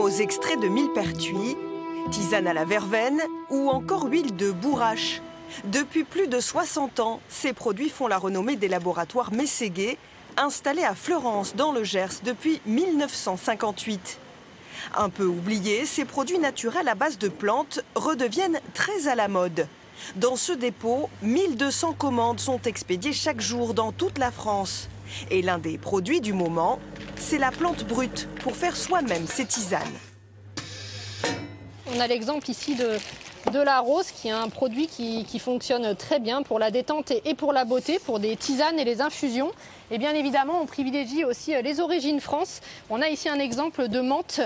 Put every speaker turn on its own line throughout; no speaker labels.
aux extraits de millepertuis, tisane à la verveine ou encore huile de bourrache. Depuis plus de 60 ans, ces produits font la renommée des laboratoires Mességuet, installés à Fleurance, dans le Gers, depuis 1958. Un peu oubliés, ces produits naturels à base de plantes redeviennent très à la mode. Dans ce dépôt, 1200 commandes sont expédiées chaque jour dans toute la France. Et l'un des produits du moment, c'est la plante brute pour faire soi-même ses tisanes.
On a l'exemple ici de la rose, qui est un produit qui fonctionne très bien pour la détente et pour la beauté, pour des tisanes et les infusions. Et bien évidemment, on privilégie aussi les origines France. On a ici un exemple de menthe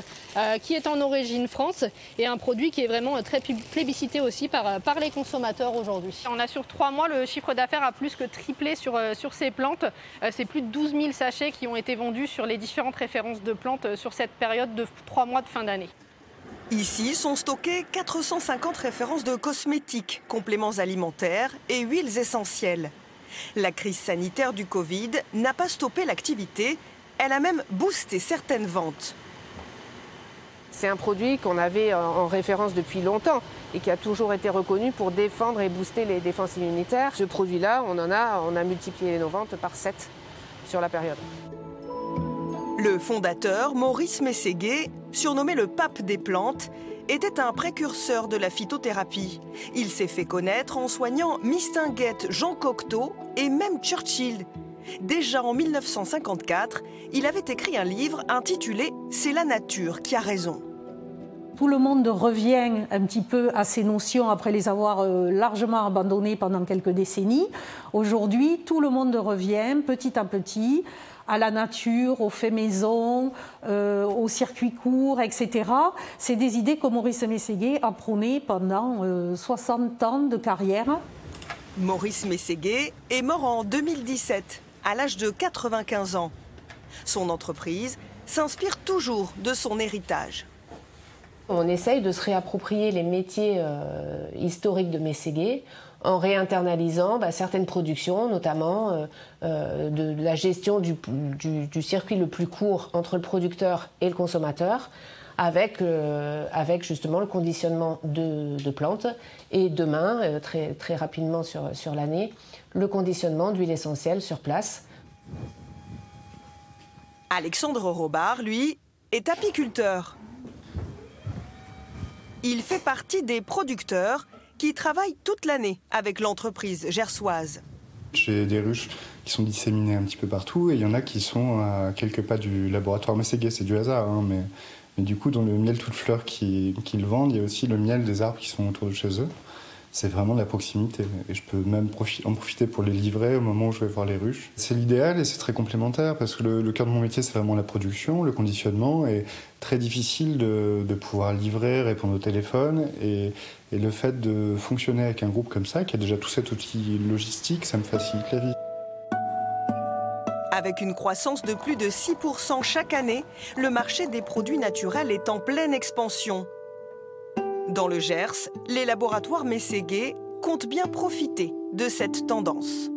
qui est en origine France et un produit qui est vraiment très plébiscité aussi par les consommateurs aujourd'hui. On a sur 3 mois, le chiffre d'affaires a plus que triplé sur ces plantes. C'est plus de 12 000 sachets qui ont été vendus sur les différentes références de plantes sur cette période de 3 mois de fin d'année.
Ici sont stockées 450 références de cosmétiques, compléments alimentaires et huiles essentielles. La crise sanitaire du Covid n'a pas stoppé l'activité, elle a même boosté certaines ventes.
C'est un produit qu'on avait en référence depuis longtemps et qui a toujours été reconnu pour défendre et booster les défenses immunitaires. Ce produit-là, on a multiplié nos ventes par 7 sur la période.
Le fondateur, Maurice Mességuet, surnommé le pape des plantes, était un précurseur de la phytothérapie. Il s'est fait connaître en soignant Mistinguett, Jean Cocteau et même Churchill. Déjà en 1954, il avait écrit un livre intitulé « C'est la nature qui a raison ».
Tout le monde revient un petit peu à ces notions après les avoir largement abandonnées pendant quelques décennies. Aujourd'hui, tout le monde revient petit à petit à la nature, aux faits maison, aux circuits courts, etc. C'est des idées que Maurice Mességuet a prônées pendant 60 ans de carrière.
Maurice Mességuet est mort en 2017, à l'âge de 95 ans. Son entreprise s'inspire toujours de son héritage.
On essaye de se réapproprier les métiers historiques de Mességuet en réinternalisant certaines productions, notamment de la gestion du circuit le plus court entre le producteur et le consommateur, avec justement le conditionnement de plantes et demain, très rapidement sur l'année, le conditionnement d'huile essentielle sur place.
Alexandre Robard, lui, est apiculteur. Il fait partie des producteurs qui travaillent toute l'année avec l'entreprise gersoise.
J'ai des ruches qui sont disséminées un petit peu partout et il y en a qui sont à quelques pas du laboratoire Mességuet. C'est du hasard, hein, mais du coup, dans le miel toute fleur qu'ils vendent, il y a aussi le miel des arbres qui sont autour de chez eux. C'est vraiment de la proximité et je peux même en profiter pour les livrer au moment où je vais voir les ruches. C'est l'idéal et c'est très complémentaire parce que le cœur de mon métier, c'est vraiment la production, le conditionnement et très difficile de pouvoir livrer, répondre au téléphone et le fait de fonctionner avec un groupe comme ça, qui a déjà tout cet outil logistique, ça me facilite la vie.
Avec une croissance de plus de 6% chaque année, le marché des produits naturels est en pleine expansion. Dans le Gers, les laboratoires Mességuet comptent bien profiter de cette tendance.